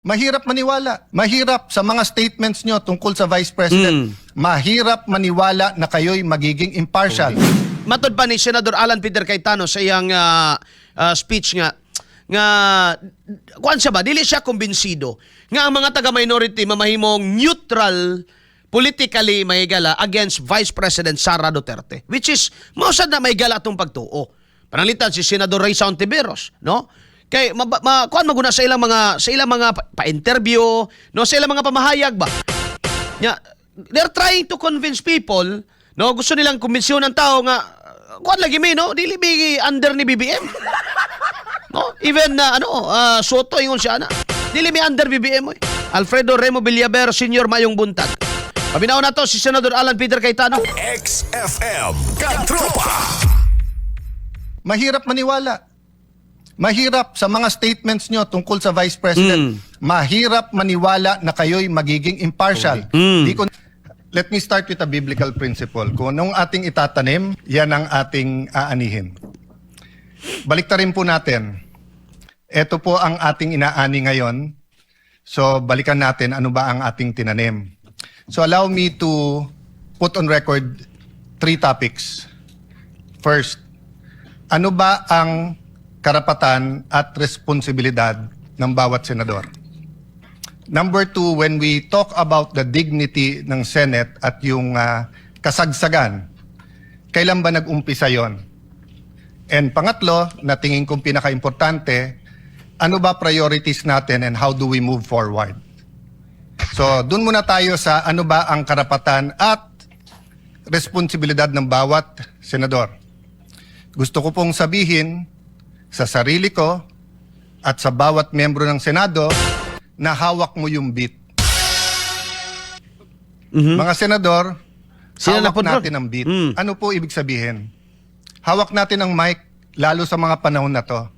Mahirap maniwala. Mahirap sa mga statements nyo tungkol sa Vice President. Mahirap maniwala na kayo'y magiging impartial. Matod pa ni Senador Alan Peter Cayetano sa iyang speech nga kuan siya ba dili siya kumbinsido nga ang mga taga-minority mamahimong neutral politically mahigala against Vice President Sara Duterte, which is mausad na mahigala atong pagtuo. Pananglitan si Senador Risa Ontiveros, no? Kay kuan maguna sa ilang mga pa-interview, no, sa ilang mga pamahayag ba. They're trying to convince people, no, gusto nilang kumbensyon ng tao nga kuan lagi mi, no, dili bi under ni BBM. No, even Soto ingon siya na. Dili mi under BBM. Alfredo Remo Villaver Sr. mayong buntag. Pabinaw na to si Senador Alan Peter Cayetano. XFM Katropa. Mahirap maniwala. Mahirap sa mga statements nyo tungkol sa Vice President. Mahirap maniwala na kayo'y magiging impartial. Let me start with a biblical principle. Kung anong ating itatanim, yan ang ating aanihin. Baliktarin po natin. Ito po ang ating inaani ngayon. So balikan natin ano ba ang ating tinanim. So allow me to put on record 3 topics. First, ano ba ang karapatan at responsibilidad ng bawat senador? Number 2, when we talk about the dignity ng Senate at yung kasagsagan, kailan ba nag-umpisa yon? And pangatlo, na tingin kong pinaka-importante, ano ba priorities natin and how do we move forward? So, dun muna tayo sa ano ba ang karapatan at responsibilidad ng bawat senador. Gusto ko pong sabihin sa sarili ko at sa bawat membro ng Senado na hawak mo yung beat. Mga senador, hawak natin ang beat. Ano po ibig sabihin? Hawak natin ang mic, lalo sa mga panahon na to.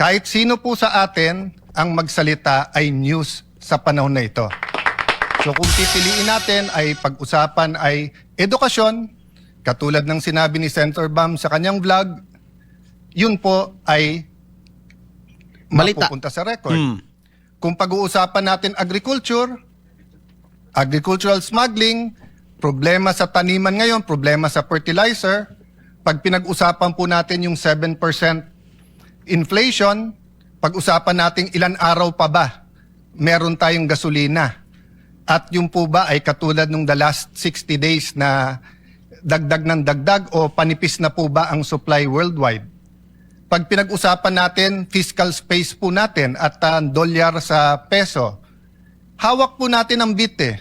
Kahit sino po sa atin ang magsalita ay news sa panahon na ito. So kung pipiliin natin ay pag-usapan ay edukasyon, katulad ng sinabi ni Senator Bam sa kanyang vlog, yun po ay mapupunta sa record. Kung pag-uusapan natin agriculture, agricultural smuggling, problema sa taniman ngayon, problema sa fertilizer, pag pinag-usapan po natin yung 7% inflation, pag-usapan natin ilan araw pa ba meron tayong gasolina. At yung po ba ay katulad nung the last 60 days na dagdag ng dagdag o panipis na po ba ang supply worldwide? Pag pinag-usapan natin, fiscal space po natin at dolyar sa peso, hawak po natin ang beat eh.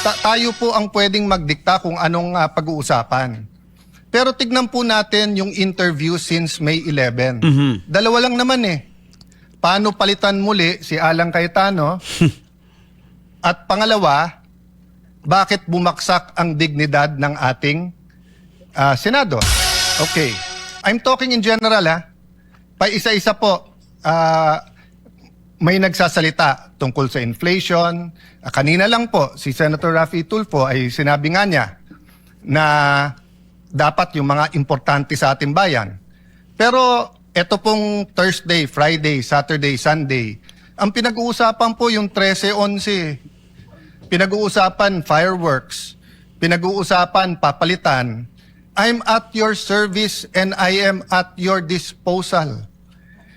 Tayo po ang pwedeng magdikta kung anong pag-uusapan. Pero tignan po natin yung interview since May 11. Dalawa lang naman eh. Paano palitan muli si Alan Cayetano? At pangalawa, bakit bumaksak ang dignidad ng ating Senado? Okay. I'm talking in general Pa isa-isa po, may nagsasalita tungkol sa inflation. Kanina lang po, si Senator Raffy Tulfo ay sinabi nga niya na dapat yung mga importante sa ating bayan. Pero ito pong Thursday, Friday, Saturday, Sunday, ang pinag-uusapan po yung 13-11. Pinag-uusapan fireworks. Pinag-uusapan papalitan. I'm at your service and I am at your disposal.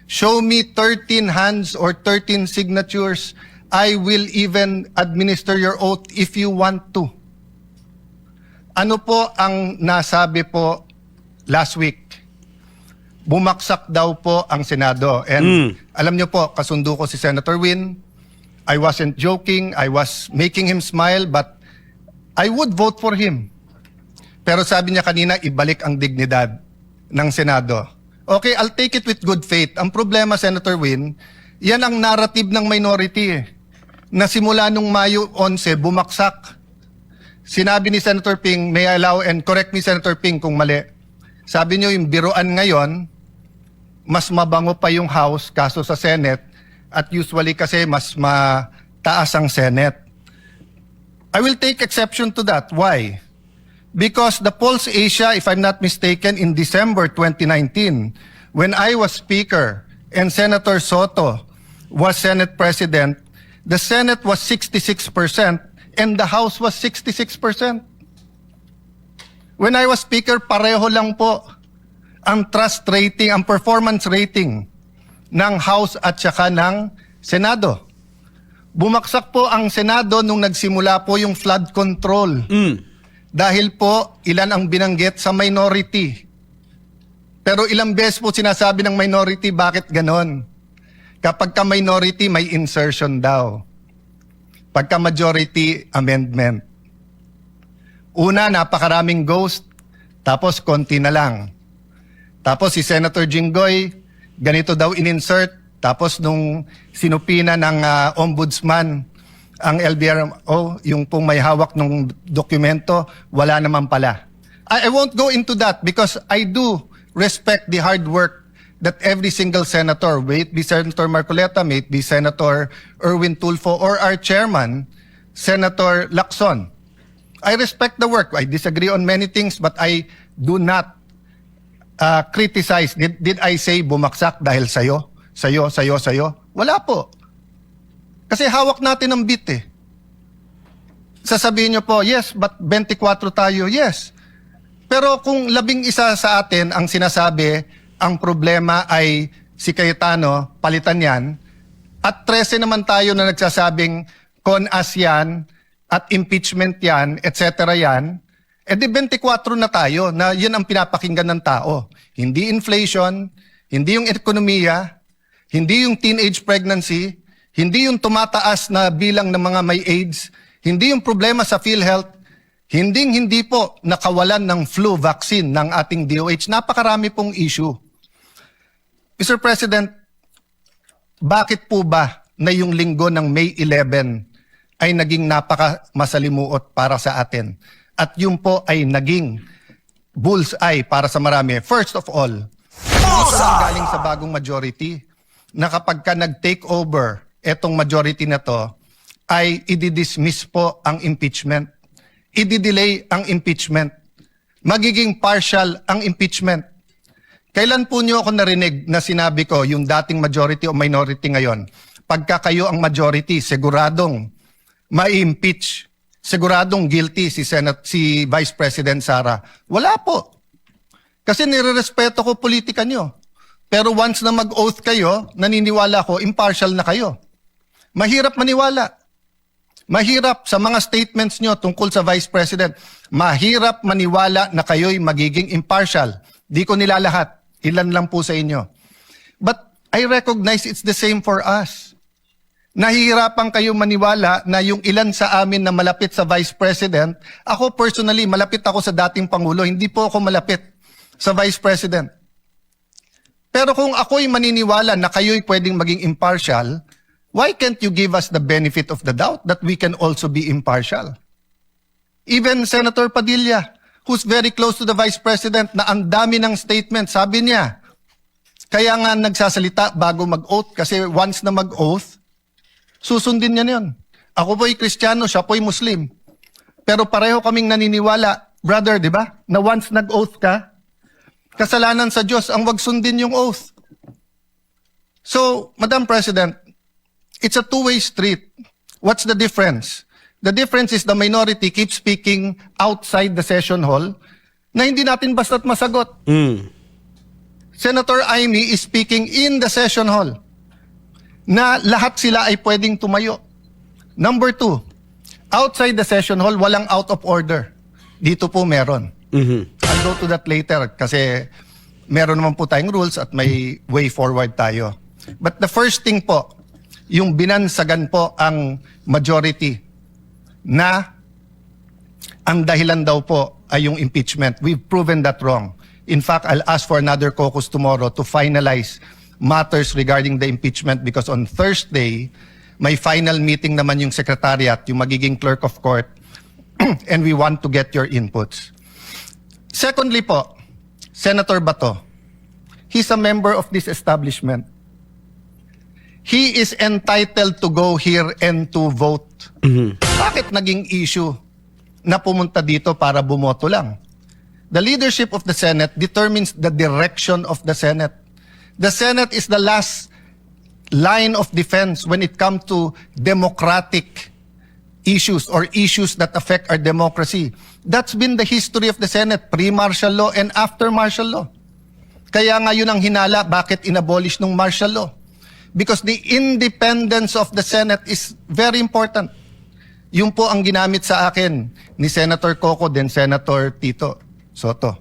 Show me 13 hands or 13 signatures. I will even administer your oath if you want to. Ano po ang nasabi po last week? Bumaksak daw po ang Senado. And alam nyo po, kasundo ko si Senator Win. I wasn't joking. I was making him smile, but I would vote for him. Pero sabi niya kanina, ibalik ang dignidad ng Senado. Okay, I'll take it with good faith. Ang problema, Senator Win, yan ang narrative ng minority eh. Na simula nung Mayo 11, bumaksak. Sinabi ni Senator Ping, may I allow and correct me Senator Ping kung mali. Sabi niyo yung biruan ngayon, mas mabango pa yung House kaso sa Senate at usually kasi mas mataas ang Senate. I will take exception to that. Why? Because the Pulse Asia, if I'm not mistaken, in December 2019, when I was Speaker and Senator Soto was Senate President, the Senate was 66% and the House was 66%. When I was Speaker, pareho lang po ang trust rating, ang performance rating ng House at saka ng Senado. Bumaksak po ang Senado nung nagsimula po yung flood control. Dahil po, ilan ang binanggit sa minority. Pero ilang beses po sinasabi ng minority, bakit ganon? Kapag ka minority, may insertion daw. Pagka majority, amendment. Una, napakaraming ghost, tapos konti na lang. Tapos si Senator Jinggoy, ganito daw in-insert, tapos nung sinupina ng ombudsman, ang LBRMO, yung pong may hawak ng dokumento, wala naman pala. I won't go into that because I do respect the hard work that every single senator, may it be Senator Marcoleta, may it be Senator Erwin Tulfo, or our chairman, Senator Lacson. I respect the work. I disagree on many things, but I do not criticize. Did I say bumaksak dahil sayo? Wala po. Kasi hawak natin ang bit eh. Sasabihin nyo po, yes, but 24 tayo, yes. Pero kung 11 sa atin ang sinasabi, ang problema ay si Cayetano, palitan yan, at 13 naman tayo na nagsasabing con-as yan, at impeachment yan, etc. yan, edi 24 na tayo na yan ang pinapakinggan ng tao. Hindi inflation, hindi yung ekonomiya, hindi yung teenage pregnancy, hindi yung tumataas na bilang ng mga may AIDS, hindi yung problema sa PhilHealth, hindi po nakawalan ng flu vaccine ng ating DOH. Napakarami pong issue. Mr. President, bakit po ba na yung linggo ng May 11 ay naging napaka-masalimuot para sa atin? At yun po ay naging bullseye para sa marami. First of all, galing sa bagong majority na kapag ka nag-take over etong majority na to, ay i-dismiss po ang impeachment. I-delay ang impeachment. Magiging partial ang impeachment. Kailan po niyo ako narinig na sinabi ko yung dating majority o minority ngayon? Pagka kayo ang majority, siguradong ma-impeach, siguradong guilty si Vice President Sara. Wala po. Kasi nirerespeto ko politika nyo. Pero once na mag-oath kayo, naniniwala ko, impartial na kayo. Mahirap maniwala. Mahirap sa mga statements nyo tungkol sa Vice President. Mahirap maniwala na kayo'y magiging impartial. Di ko nilalahat. Ilan lang po sa inyo. But I recognize it's the same for us. Nahihirapan kayo maniwala na yung ilan sa amin na malapit sa Vice President, ako personally, malapit ako sa dating Pangulo, hindi po ako malapit sa Vice President. Pero kung ako'y maniniwala na kayo'y pwedeng maging impartial, why can't you give us the benefit of the doubt that we can also be impartial? Even Senator Padilla, who's very close to the Vice President, na ang dami ng statement, sabi niya, kaya nga nagsasalita bago mag-oath, kasi once na mag-oath, susundin niya yun. Ako po'y Kristiyano, siya po'y Muslim. Pero pareho kaming naniniwala, brother, di ba? Na once nag-oath ka, kasalanan sa Diyos ang wag sundin yung oath. So, Madam President, it's a two-way street. What's the difference? The difference is the minority keeps speaking outside the session hall na hindi natin basta't masagot. Senator Amy is speaking in the session hall na lahat sila ay pwedeng tumayo. Number 2, outside the session hall, walang out of order. Dito po meron. I'll go to that later kasi meron naman po tayong rules at may way forward tayo. But the first thing po, yung binansagan po ang majority na ang dahilan daw po ay yung impeachment. We've proven that wrong. In fact, I'll ask for another caucus tomorrow to finalize matters regarding the impeachment because on Thursday, may final meeting naman yung secretariat, yung magiging clerk of court, and we want to get your inputs. Secondly po, Senator Bato, he's a member of this establishment. He is entitled to go here and to vote. Bakit naging issue na pumunta dito para bumoto lang? The leadership of the Senate determines the direction of the Senate. The Senate is the last line of defense when it comes to democratic issues or issues that affect our democracy. That's been the history of the Senate, pre-martial law and after martial law. Kaya nga yun ang hinala, bakit inabolish ng martial law? Because the independence of the Senate is very important. Yun po ang ginamit sa akin ni Senator Coco then Senator Tito Soto,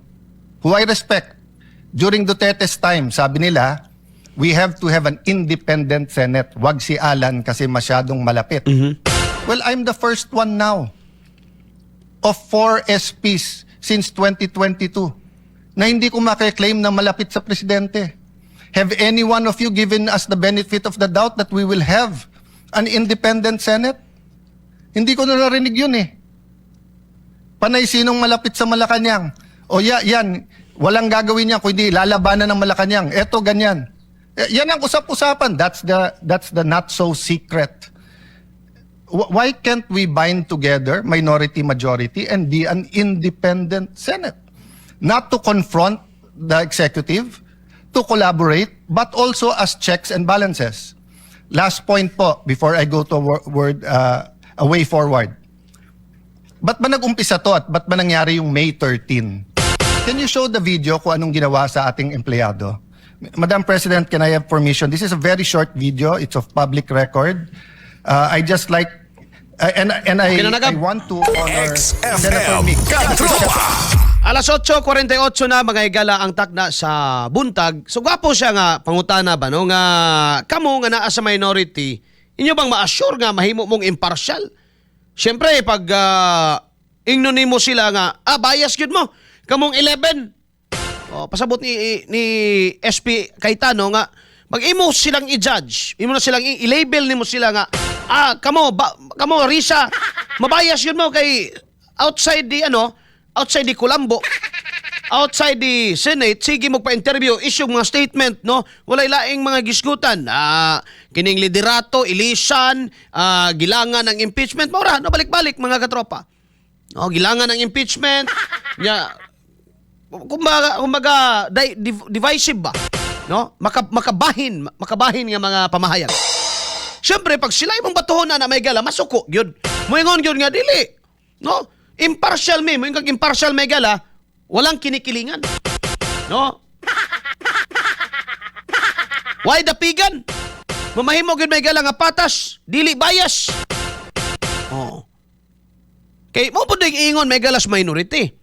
who I respect. During Duterte's time, sabi nila, we have to have an independent Senate. Wag si Alan kasi masyadong malapit. Well, I'm the first one now of 4 SPs since 2022 na hindi ko makiklaim na malapit sa presidente. Have any one of you given us the benefit of the doubt that we will have an independent Senate? Hindi ko na narinig yun eh. Panay sinong malapit sa Malacanang? O yan, walang gagawin niya kundi lalabanan ng Malacanang. Eto, ganyan. Yan ang usap-usapan. That's the not so secret. Why can't we bind together, minority, majority, and be an independent Senate? Not to confront the executive, to collaborate, but also as checks and balances. Last point po, before I go to a way forward. Ba't ba nag-umpisa to at ba't ba nangyari yung May 13? Can you show the video kung anong ginawa sa ating empleyado? Madam President, can I have permission? This is a very short video. It's of public record. I just like, I want to honor Senator XFM Mick. Katropa. Alas 8:48 na mga higala ang takna sa buntag. So gwapo siya nga pangutana ba no nga kamo nga naa sa minority, inyo bang ma-assure nga mahimo mong impartial? Syempre pag ingnon nimo sila nga bias gyud mo. Kamong 11. Pasabot ni SP Cayetano nga mag-imo silang i-judge, imo na silang i-label nimo sila nga kamo Risa, mabayas yun mo kay outside the Colombo, outside the Senate, sige mo pa-interview, issue mga statement, no? Walay laing mga gisgutan. Kining liderato, election, gilangan ng impeachment. Maura, balik-balik mga katropa. No, gilangan ng impeachment. Kumbaga divisive ba? No? Makabahin nga mga pamahayag. Siyempre, pag sila imong batuhon na may gala, masuko, yun. Moingon yun nga, dili. No? Impartial mo yung impartial may gala, walang kinikilingan. No? Why the pigan? Mamahimog yun may gala nga patas, dili bias. Kay mo po ingon may galas minority.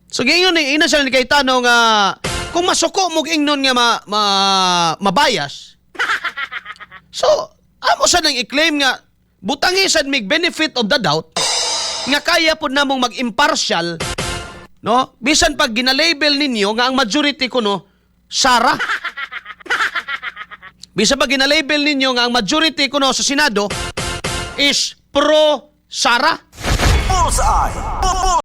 So gayon ina siya ni Cayetano nga kung masuko mo ingnon nga mabayas. So amo sa nang i-claim nga butangi sad mig benefit of the doubt nga kaya po namong mag-impartial, no? Bisan pag ginalabel ninyo nga ang majority kuno Sara. Bisan pag ginalabel ninyo nga ang majority kuno sa Senado is pro Sara. Bullseye.